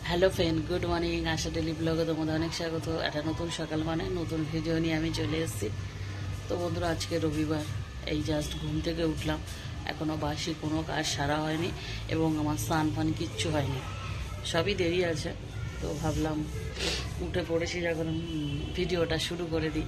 Hello friend, good morning. Asha daily ব্লগে তোমাদের অনেক স্বাগত। একটা নতুন সকাল মানে নতুন ভিডিও নিয়ে আমি চলে এসেছি। তো বন্ধুরা, আজকে রবিবার, এই জাস্ট ঘুম থেকে উঠলাম, এখনও বাসি কোনো কাজ সারা হয়নি এবং আমার স্নান ফান কিচ্ছু হয়নি, সবই দেরি আছে। তো ভাবলাম উঠে পড়েছি যখন ভিডিওটা শুরু করে দিই।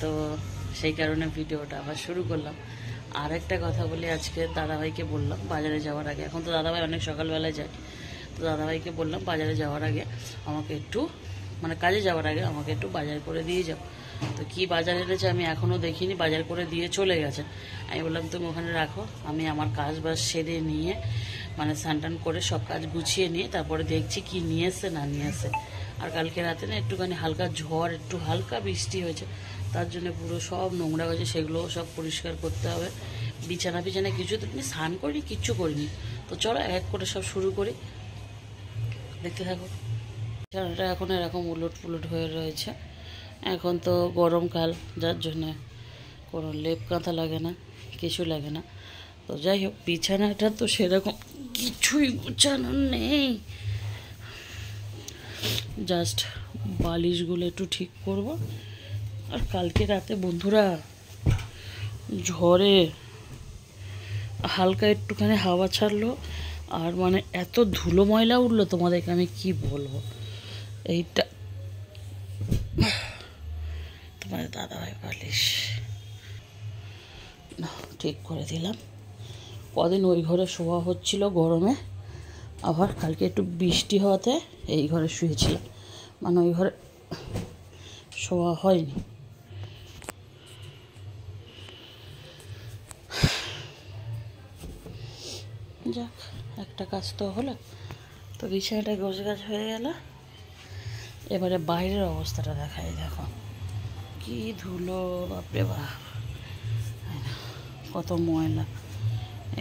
তো সেই কারণে ভিডিওটা আবার শুরু করলাম। আর একটা কথা বলি, আজকে দাদাভাইকে বললাম বাজারে যাওয়ার আগে, এখন তো দাদাভাই অনেক সকালবেলায় যায়, তো দাদাভাইকে বললাম বাজারে যাওয়ার আগে আমাকে একটু কাজে যাওয়ার আগে আমাকে একটু বাজার করে দিয়ে যাও। তো কি বাজার এনেছে আমি এখনও দেখিনি, বাজার করে দিয়ে চলে গেছে। আমি বললাম তুমি ওখানে রাখো, আমি আমার কাজ বাজ সেরে নিয়ে স্নান টান করে সব কাজ গুছিয়ে নিয়ে তারপরে দেখছি কি নিয়ে এসছে না নিয়ে এসছে। আর কালকে রাতে না একটুখানি হালকা ঝড়, একটু হালকা বৃষ্টি হয়েছে, তার জন্য পুরো সব নোংরা হয়েছে, সেগুলো সব পরিষ্কার করতে হবে। বিছানা কিছু তো তুমি স্নান করিনি, কিচ্ছু করিনি। তো চলো এক করে সব শুরু করি, দেখতে থাকো। বিছানাটা এখন এরকম উলট পুলট হয়ে রয়েছে। এখন তো গরমকাল, যার জন্যে কোনো লেপ কাঁথা লাগে না, কিছু লাগে না। তো যাই হোক, বিছানাটা তো সেরকম কিছুই গুছানো নেই, জাস্ট বালিশগুলো একটু ঠিক করব। আর কালকে রাতে বন্ধুরা ঝড়ে হালকা একটুখানি হাওয়া ছাড়লো, আর এত ধুলো ময়লা উঠলো, তোমাদেরকে আমি কি বলবো। এইটা তোমাদের দাদাভাই বালিশ ঠিক করে দিলাম। কদিন ওই ঘরে শোয়া হচ্ছিল গরমে, আবার কালকে একটু বৃষ্টি হওয়াতে এই ঘরে শুয়েছিলাম, ওই ঘরে শোয়া হয়নি। যাক, একটা কাজ তো হলো। তো বিছানাটা গোছ গাছ হয়ে গেল। এবারে বাইরের অবস্থাটা দেখাই, দেখো কি ধুলো, বাপরে বাপ, কত ময়লা।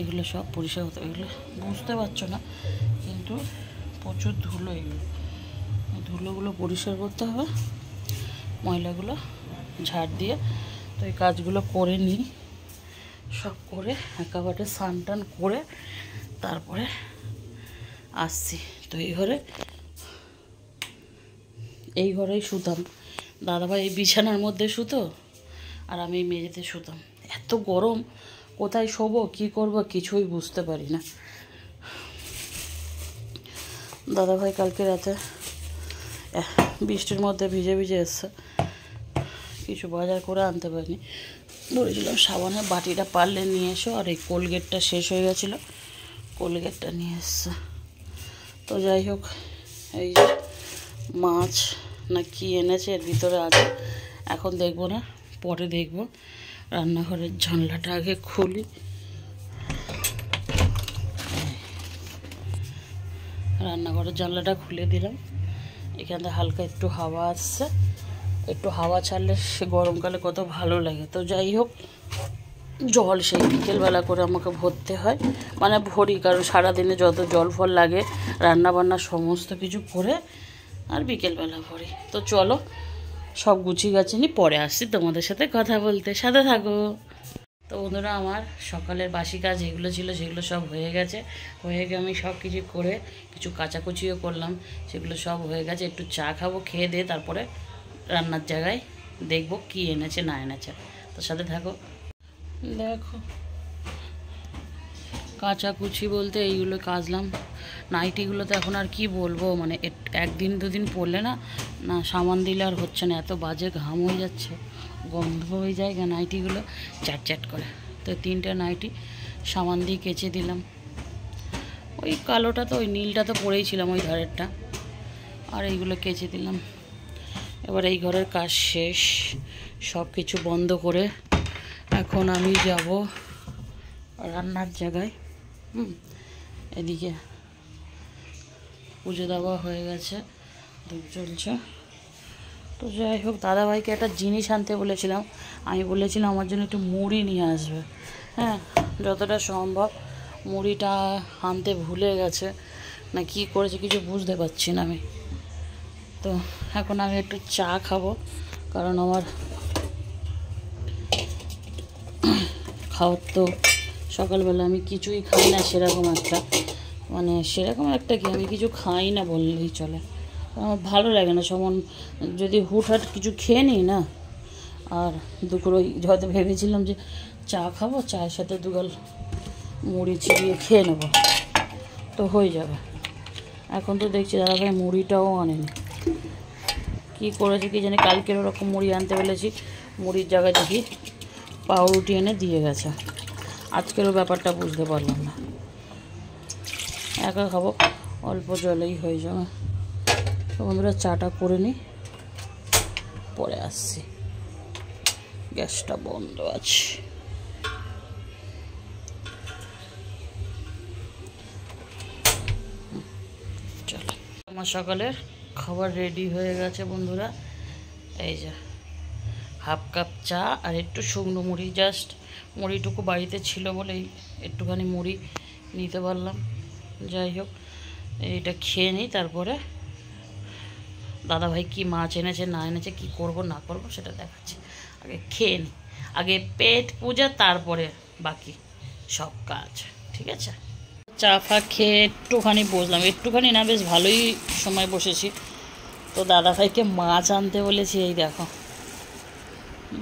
এগুলো সব পরিষ্কার হতো, এগুলো বুঝতে পারছো না, কিন্তু প্রচুর ধুলো। ধুলোগুলো পরিষ্কার করতে হবে, ময়লাগুলো ঝাড় দিয়ে। তো এই কাজগুলো করে নিই, সব করে একেবারে স্নান টান করে তারপরে আসছি। তো এই ঘরেই শুতাম, দাদাভাই এই বিছানার মধ্যে শুতো আর আমি মেঝেতে শুতাম। এত গরম, কোথায় শোবো কী করবো কিছুই বুঝতে পারি না। দাদাভাই কালকে রাতে বৃষ্টির মধ্যে ভিজে ভিজে এসছে, কিছু বাজার করে আনতে পারিনি। বলেছিলাম সাবানের বাটিটা পারলে নিয়ে এসো, আর এই কোলগেটটা শেষ হয়ে গেছিলো, কোলগেটটা নিয়ে এসছে। তো যাই হোক, এই মাছ না কি এনেছে এর ভিতরে আছে, এখন দেখবো না, পরে দেখবো। রান্নাঘরের জানলাটা আগে খুলি। রান্নাঘরের জানলাটা খুলে দিলাম, এখান থেকে হালকা একটু হাওয়া আসছে, একটু হাওয়া ছাড়লে সে গরমকালে কত ভালো লাগে। তো যাই হোক, জল সেই বিকেলবেলা করে আমাকে ভরতে হয়, ভরি, কারণ সারাদিনে যত জল ফল লাগে রান্নাবান্না সমস্ত কিছু করে আর বিকেলবেলা ভরি। তো চলো সব গুছিয়ে গাছিনি, পরে আসছি তোমাদের সাথে কথা বলতে, সাথে থাকো। তো বন্ধুরা, আমার সকালের বাসি কাজ যেগুলো ছিল সেগুলো সব হয়ে গেছে। আমি সব কিছু করে কিছু কাচাকুচিও করলাম, সেগুলো সব হয়ে গেছে। একটু চা খাবো, খেয়ে দিয়ে তারপরে রান্নার জায়গায় দেখবো কি এনেছে না এনেছে। তো সাথে থাকো। দেখো, কাচাকুচি বলতে এইগুলো কাচলাম। নাইটিগুলো তো এখন আর কি বলবো, একদিন দুদিন পরলে না সাবান দিলে আর হচ্ছে না, এত বাজে ঘাম হয়ে যাচ্ছে, গন্ধ হয়ে যায় নাইটিগুলো চ্যাট চ্যাট করে। তো 3টে নাইটি সাবান দিয়ে কেচে দিলাম। ওই কালোটা তো, ওই নীলটা তো পরেই ছিলাম ওই ধারেরটা, আর এইগুলো কেচে দিলাম। এবার এই ঘরের কাজ শেষ, সব কিছু বন্ধ করে এখন আমি যাব রান্নার জায়গায়। এদিকে পুজো দেওয়া হয়ে গেছে, ধূপ জ্বলছে। তো যাই হোক, দাদাভাইকে একটা জিনিস আনতে বলেছিলাম, আমি বলেছিলাম আমার জন্য একটু মুড়ি নিয়ে আসবে। হ্যাঁ, যতটা সম্ভব মুড়িটা আনতে ভুলে গেছে না কি করেছে কিছু বুঝতে পারছি না আমি। তো এখন আমি একটু চা খাবো, কারণ আমার খাওয়ার তো সকালবেলা আমি কিছুই খাই না সেরকম একটা, মানে সেরকম একটা কি, আমি কিছু খাই না বললেই চলে, আমার ভালো লাগে না সমান, যদি হুটহাট কিছু খেয়ে নিই না। আর দুপুর ওই হয়তো ভেবেছিলাম যে চা খাবো, চায়ের সাথে দুগাল মুড়ি চিবিয়ে খেয়ে নেবো, তো হয়ে যাবে। এখন তো দেখছি দাদাভাই মুড়িটাও আনেনি, কী করেছে কি জানি, কালকের ওরকম মুড়ি আনতে বলেছি, মুড়ির জায়গায় দেখি পাউরুটি এনে দিয়ে গেছে। আজকেরও ব্যাপারটা বুঝতে পারলাম না, একা খাবো অল্প জলেই হয়ে যাবে। তো বন্ধুরা চাটা করে নিই, পরে আসছি, গ্যাসটা বন্ধ আছে। চলো, আমার সকালের খাবার রেডি হয়ে গেছে বন্ধুরা। এই যে হাফ কাপ চা আর একটু শুকনো মুড়ি, জাস্ট মুড়িটুকু বাড়িতে ছিল বলেই একটুখানি মুড়ি নিতে পারলাম। যাই হোক, এইটা খেয়ে নিই, তারপরে দাদাভাই কি মাছ এনেছে না এনেছে, কি করব না করব সেটা দেখাচ্ছি। আগে খেয়ে নিই, আগে পেট পূজা, তারপরে বাকি সব কাজ, ঠিক আছে। চা ফা খেয়ে একটুখানি বসলাম, একটুখানি না বেশ ভালোই সময় বসেছি। তো দাদাভাইকে মাছ আনতে বলেছি, এই দেখো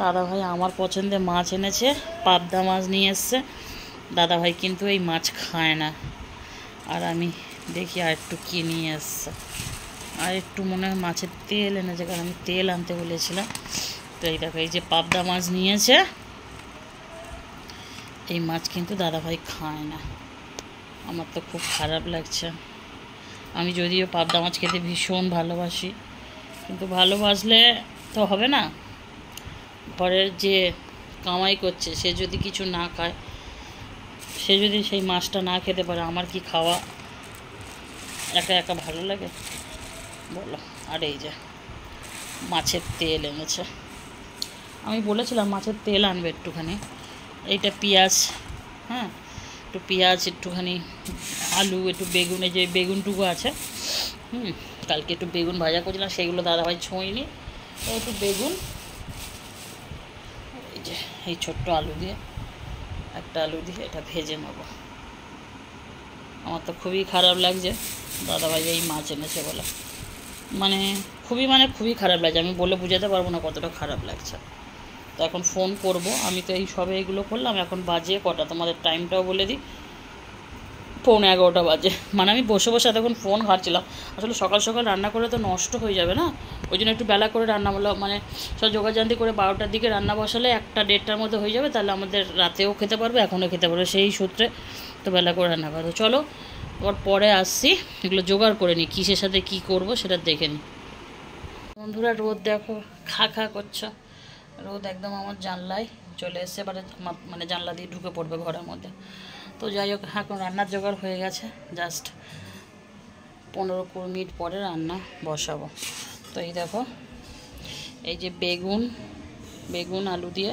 দাদাভাই আমার পছন্দের মাছ এনেছে, পাবদা মাছ নিয়ে এসছে। দাদাভাই কিন্তু এই মাছ খায় না, আর আমি দেখি আর একটু কী নিয়ে এসছে, আর একটু মনে হয় মাছের তেল এনেছে, কারণ আমি তেল আনতে বলেছিলাম। তো এই দেখো এই যে পাবদা মাছ নিয়েছে, এই মাছ কিন্তু দাদাভাই খায় না, আমার তো খুব খারাপ লাগছে। আমি যদিও পাবদা মাছ খেতে ভীষণ ভালোবাসি, কিন্তু ভালোবাসলে তো হবে না, ঘরের যে কামাই করছে সে যদি কিছু না খায়, সে যদি সেই মাছটা না খেতে পারে, আমার কি খাওয়া একা একা ভালো লাগে বলো। আর এই যে মাছের তেল এনেছে, আমি বলেছিলাম মাছের তেল আনবে একটুখানি, এইটা পেঁয়াজ, হ্যাঁ একটু পেঁয়াজ, একটুখানি আলু, একটু বেগুন, এই যে বেগুনটুকু আছে, কালকে একটু বেগুন ভাজা করেছিলাম, সেইগুলো দাদাভাই ছোঁয়নি, তো একটু বেগুন, এই যে এই ছোট্ট আলু দিয়ে, একটা আলু দিয়ে এটা ভেজে নেব। আমার তো খুবই খারাপ লাগছে দাদাভাই এই মাছ এনেছে বলে, মানে খুবই খারাপ লাগছে, আমি বলে বোঝাতে পারবো না কতটা খারাপ লাগছে। তো এখন ফোন করব, আমি তো এই সবে এইগুলো করলাম, এখন বাজে কটা তোমাদের টাইমটাও বলে দিই, 11:45 বাজে। মানে আমি বসে বসে এতক্ষণ ফোন ঘাঁটছিলাম, আসলে সকাল সকাল রান্না করে তো নষ্ট হয়ে যাবে না, ওই জন্য একটু বেলা করে রান্না বলো, মানে সব যোগাযান্তি করে 12টার দিকে রান্না বসালে 1টা-1:30টার মধ্যে হয়ে যাবে, তাহলে আমাদের রাতেও খেতে পারবে, এখনও খেতে পারবে, সেই সূত্রে তো বেলা করে রান্না করো। চলো ওর পরে আসছি, এগুলো জোগাড় করে নিই, কিসের সাথে কি করব সেটা দেখে নিই। বন্ধুরা রোদ দেখো খা খা করছো, রোদ একদম আমার জানলায় চলে এসছে, এবারে মানে জানলা দিয়ে ঢুকে পড়বে ঘরের মধ্যে। তো যাই হোক, এখন রান্নার জোগাড় হয়ে গেছে, জাস্ট 15-20 মিনিট পরে রান্না বসাবো। তো এই দেখো এই যে বেগুন আলু দিয়ে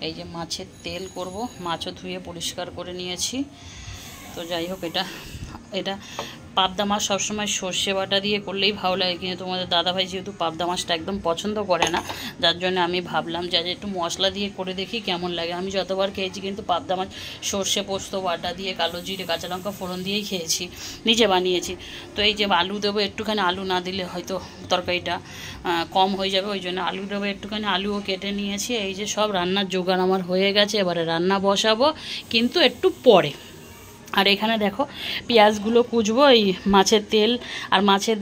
এই যে মাছের তেল করব, মাছও ধুয়ে পরিষ্কার করে নিয়েছি। তো যাই হোক, এটা পাবদা মাছ সবসময় সর্ষে বাটা দিয়ে করলেই ভালো লাগে, কিন্তু তোমাদের দাদাভাই যেহেতু পাবদা মাছটা একদম পছন্দ করে না, যার জন্য আমি ভাবলাম যে একটু মশলা দিয়ে করে দেখি কেমন লাগে। আমি যতবার খেয়েছি কিন্তু পাবদা মাছ সর্ষে পোস্ত বাটা দিয়ে, কালো জিরে কাঁচা লঙ্কা ফোড়ন দিয়েই খেয়েছি, নিজে বানিয়েছি। তো এই যে আলু দেবো, একটুখানি আলু না দিলে হয়তো তরকারিটা কম হয়ে যাবে, ওই জন্য আলু দেবো, একটুখানি আলুও কেটে নিয়েছি। এই যে সব রান্নার জোগাড় আমার হয়ে গেছে, এবারে রান্না বসাবো কিন্তু একটু পরে। আর এখানে দেখো পেঁয়াজগুলো কুচবো এই মাছের তেল আর মাছের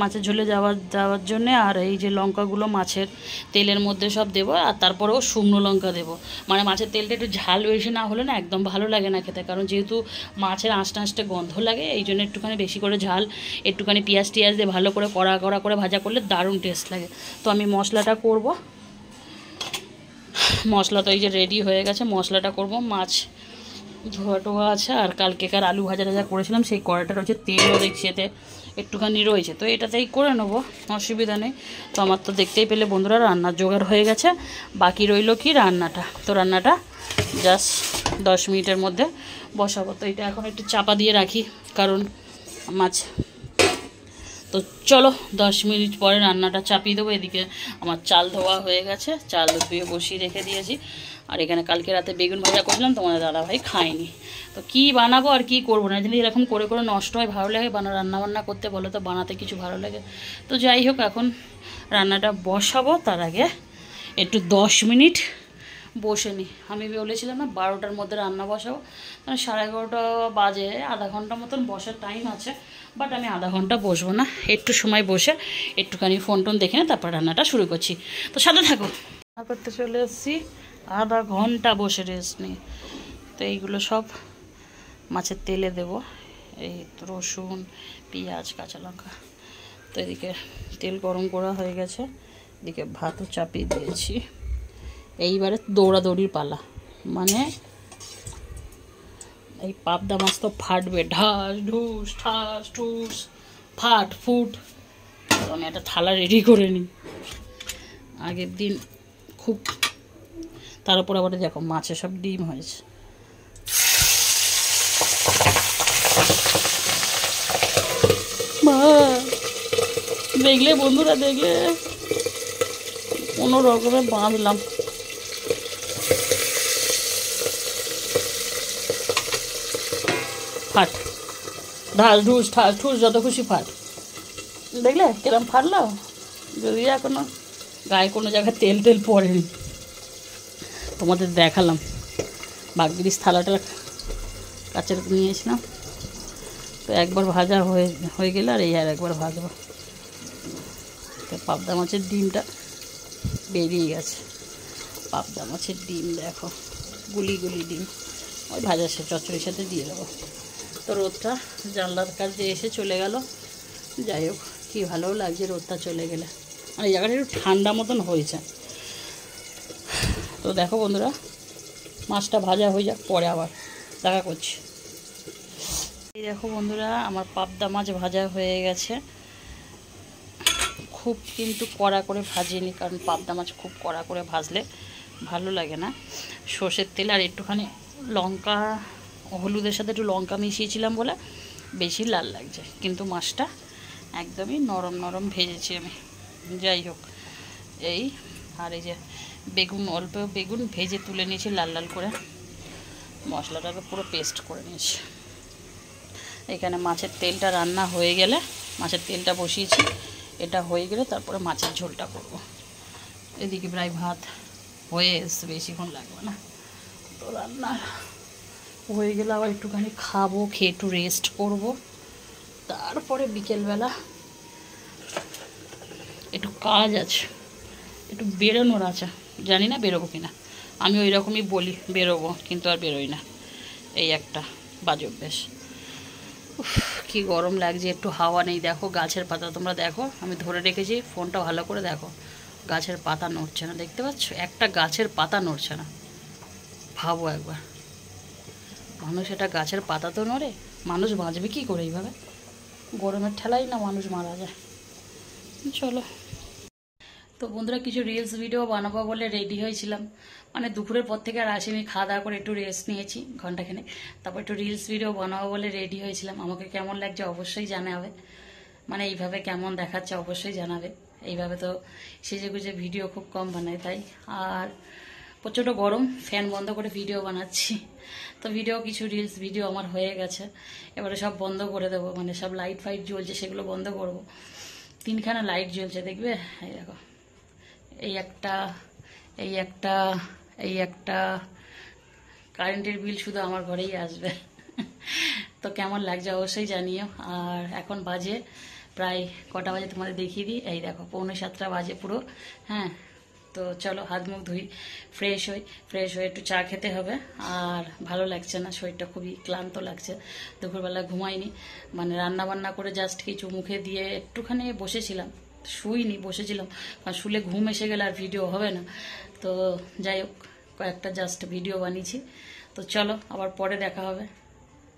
মাছের ঝোলে দেওয়ার জন্যে, আর এই যে লঙ্কাগুলো মাছের তেলের মধ্যে সব দেবো, আর তারপরেও শুকনো লঙ্কা দেবো। মানে মাছের তেলটা একটু ঝাল বেশি না হলে না একদম ভালো লাগে না খেতে, কারণ যেহেতু মাছের আঁশটা গন্ধ লাগে, এই জন্য একটুখানি বেশি করে ঝাল, একটুখানি পেঁয়াজ দিয়ে ভালো করে কড়া করে ভাজা করলে দারুণ টেস্ট লাগে। তো আমি মশলাটা করব, মশলা তো এই যে রেডি হয়ে গেছে, মশলাটা করব, মাছ ধোয়া টোয়া আছে, আর কালকেকার আলু ভাজা করেছিলাম সেই কড়াটা রয়েছে, তেলও দেখছি এতে একটুখানি রয়েছে, তো এটাতেই করে নেবো, অসুবিধা নেই। তো আমার তো দেখতেই পেলে বন্ধুরা রান্নার জোগাড় হয়ে গেছে, বাকি রইল কি রান্নাটা। তো রান্নাটা জাস্ট 10 মিনিটের মধ্যে বসাবো। তো এটা এখন একটু চাপা দিয়ে রাখি, কারণ মাছ, তো চলো 10 মিনিট পরে রান্নাটা চাপিয়ে দেবো। এদিকে আমার চাল ধোয়া হয়ে গেছে, চাল ধুয়ে বসিয়ে রেখে দিয়েছি, আর এখানে কালকে রাতে বেগুন ভাজা করলাম, তোমাদের দাদাভাই খায়নি। তো কি বানাবো আর কি করবো না, যদি এরকম করে করে নষ্ট হয় ভালো লাগে রান্নাবান্না করতে, বলো তো বানাতে কিছু ভালো লাগে। তো যাই হোক, এখন রান্নাটা বসাবো, তার আগে একটু 10 মিনিট বসে নিই। আমি বলেছিলাম না 12টার মধ্যে রান্না বসাবো, মানে 11:30 বাজে, আধা ঘন্টা মতন বসার টাইম আছে। বাট আমি আধা ঘন্টা বসবো না, একটু সময় বসে একটুখানি ফোন টোন দেখে না তারপর রান্নাটা শুরু করছি। তো সাথে থাকো। রান্না করতে চলে এসেছি, আধা ঘন্টা বসে রেস্ট নিই। তো এইগুলো সব মাছের তেলে দেব, এই রসুন, পেঁয়াজ, কাঁচা লঙ্কা। তো এদিকে তেল গরম করা হয়ে গেছে, এদিকে ভাতও চাপিয়ে দিয়েছি। এইবারে দৌড়াদৌড়ির পালা, মানে এই পাবদা মাছ তো ফাটবে, ঢাস ঢুস ঠাস ঠুস ফাট ফুট। আমি একটা থালা রেডি করে নিই, আগের দিন খুব, তার উপর আবার দেখো মাছে সব ডিম হয়েছে। দেখলে বন্ধুরা, দেখলে কোনো রকমে বাঁধলাম। ফাট ঢাস ঢুস ঠাস ঠুস যত খুশি ফাট। দেখলে কিরম ফাটলো, যদি এখনো গায়ে কোনো জায়গায় তেল টেল পড়েনি। তোমাদের দেখালাম, ভাগ্যিস থালাটা কাচের নিয়েছিলাম। তো একবার ভাজা হয়ে গেলে আর এই আর একবার ভাজবো। তো পাবদা মাছের ডিমটা বেরিয়ে গেছে। পাবদা মাছের ডিম দেখো, গুলি গুলি ডিম, ওই ভাজা চচ্চড়ির সাথে দিয়ে দেবো। তো রোদটা জানলার কাছে এসে চলে গেল। যাই হোক, কী ভালোও লাগছে রোদটা চলে গেলে, আর এই জায়গাটা একটু ঠান্ডা মতন হয়েছে। তো দেখো বন্ধুরা, মাছটা ভাজা হয়ে যাক, পরে আবার দেখা করছি। এই দেখো বন্ধুরা, আমার পাবদা মাছ ভাজা হয়ে গেছে। খুব কিন্তু কড়া করে ভাজিনি, কারণ পাবদা মাছ খুব কড়া করে ভাজলে ভালো লাগে না। সর্ষের তেল আর একটুখানি লঙ্কা, হলুদের সাথে একটু লঙ্কা মিশিয়েছিলাম বলে বেশি লাল লাগছে, কিন্তু মাছটা একদমই নরম নরম ভেজেছি আমি। যাই হোক, এই আর এই যে বেগুন, অল্প বেগুন ভেজে তুলে নিয়েছি লাল লাল করে, মশলাটাকে পুরো পেস্ট করে নিয়েছি। এখানে মাছের তেলটা রান্না হয়ে গেলে, মাছের তেলটা বসিয়েছি, এটা হয়ে গেলে তারপরে মাছের ঝোলটা করব। এদিকে প্রায় ভাত হয়ে এসছে, বেশিক্ষণ লাগবে না। তো রান্না হয়ে গেলে আবার একটুখানি খাবো, খেয়ে একটু রেস্ট করব। তারপরে বিকেলবেলা একটু কাজ আছে, একটু বেরোনোর আছে, জানি না বেরোবো কিনা। আমি ওই রকমই বলি বেরোবো, কিন্তু আর বেরোই না, এই একটা বাজে অভ্যেস। কি গরম লাগছে, একটু হাওয়া নেই। দেখো গাছের পাতা, তোমরা দেখো, আমি ধরে রেখেছি ফোনটা, ভালো করে দেখো, গাছের পাতা নড়ছে না, দেখতে পাচ্ছ? একটা গাছের পাতা নড়ছে না। ভাবো একবার, মানুষ এটা গাছের পাতা তো নড়ে, মানুষ বাঁচবে কী করে এইভাবে? গরমের ঠেলাই না মানুষ মারা যায়। চলো। তো বন্ধুরা, কিছু রিলস ভিডিও বানাবো বলে রেডি হয়েছিলাম, মানে দুপুরের পর থেকে আর আসিনি, খাওয়া দাওয়া করে একটু রেস্ট নিয়েছি ঘন্টাখানে, তারপর একটু রিলস ভিডিও বানাবো বলে রেডি হয়েছিলাম। আমাকে কেমন লাগছে অবশ্যই জানাবে, মানে এইভাবে কেমন দেখাচ্ছে অবশ্যই জানাবে। এইভাবে তো সেজে গুজে ভিডিও খুব কম বানাই, তাই। আর প্রচণ্ড গরম, ফ্যান বন্ধ করে ভিডিও বানাচ্ছি। তো ভিডিও, কিছু রিলস ভিডিও আমার হয়ে গেছে, এবারে সব বন্ধ করে দেবো, মানে সব লাইট ফাইট জ্বলছে সেগুলো বন্ধ করব। 3খানা লাইট জ্বলছে, দেখবে? এই দেখো, এই একটা, এই একটা, এই একটা। কারেন্টের বিল শুধু আমার ঘরেই আসবে। তো কেমন লাগছে অবশ্যই জানিও। আর এখন বাজে প্রায় কটা বাজে তোমাদের দেখিয়ে দিই, এই দেখো 6:45 বাজে পুরো। হ্যাঁ, তো চলো হাত মুখ ধুই, ফ্রেশ হয়ে একটু চা খেতে হবে। আর ভালো লাগছে না, শরীরটা খুবই ক্লান্ত লাগছে, দুপুরবেলা ঘুমাইনি, মানে রান্না বান্না করে জাস্ট কিছু মুখে দিয়ে একটুখানি বসেছিলাম, শুইনি, বসেছিলাম, কারণ শুলে ঘুম এসে গেলে আর ভিডিও হবে না। তো যাই হোক, কয়েকটা জাস্ট ভিডিও বানিয়েছি। তো চলো, আবার পরে দেখা হবে,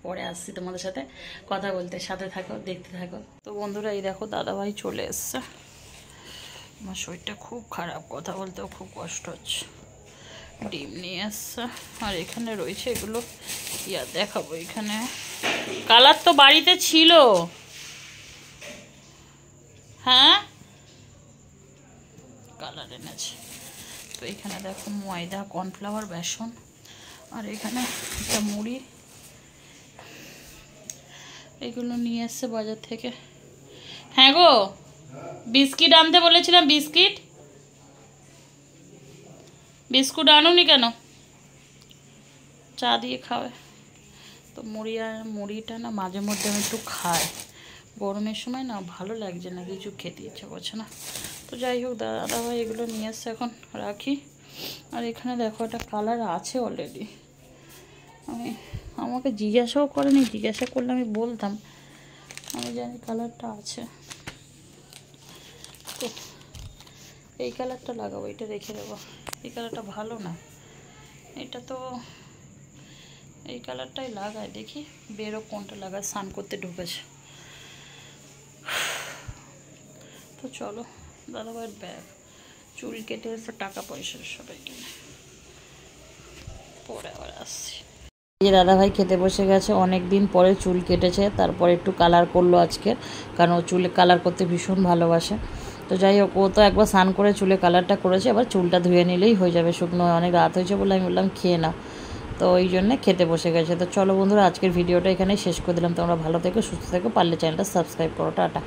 পরে আসছি তোমাদের সাথে কথা বলতে, সাথে থাকো, দেখতে থাকো। তো বন্ধুরা, এই দেখো দাদাভাই চলে এসছে, আমার শরীরটা খুব খারাপ, কথা বলতেও খুব কষ্ট হচ্ছে। ডিম নিয়ে আসছে, আর এখানে রয়েছে এগুলো, কি আর দেখাবো। এখানে কালার তো বাড়িতে ছিল, হ্যাঁ কালার এনেছে। তো এখানে দেখো ময়দা, কর্নফ্লাওয়ার, বেসন, আর এখানে একটা মুড়ি, এগুলো নিয়ে এসছে বাজার থেকে। হ্যাঁ গো, বিস্কিট আনতে বলেছিলাম, বিস্কুট আনুনি কেন? চা দিয়ে খাবে তো। মুড়িটা না মাঝে মধ্যে আমি একটু খাই, গরমের সময় না ভালো লাগছে না, কিছু খেতে ইচ্ছে করছে না। তো যাই হোক, দাদাভাই এগুলো নিয়ে এসছে, এখন রাখি। আর এখানে দেখো একটা কালার আছে অলরেডি, আমাকে জিজ্ঞাসাও করেনি, জিজ্ঞাসা করলে আমি বলতাম, আমি জানি কালারটা আছে। তো এই কালারটা লাগাবো, এটা রেখে দেবো। এই কালারটা ভালো না, এটা তো এই কালারটাই লাগায়, দেখি বেরো কোনটা লাগায়। স্নান করতে ঢুকেছে। তো চলো, দাদাভাইয়ের ব্যাগ, চুল কেটে এসে টাকা পয়সা সবাই কিনে পরে আবার আসছি। এই দাদাভাই খেতে বসে গেছে, অনেক দিন পরে চুল কেটেছে, তারপর একটু কালার করলো আজকে, কারণ ও চুলে কালার করতে ভীষণ ভালোবাসে। তো যাই হোক, ও তো একবার স্নান করে চুলে কালারটা করেছে, আবার চুলটা ধুয়ে নিলেই হয়ে যাবে, শুকনো অনেক রাত হয়েছে বলে আমি বললাম খেয়ে না। তো ওই জন্যে খেতে বসে গেছে। তো চলো বন্ধুরা, আজকের ভিডিওটা এখানেই শেষ করে দিলাম। তোমরা ভালো থেকো, সুস্থ থেকো, পারলে চ্যানেলটা সাবস্ক্রাইব করো। টাটা।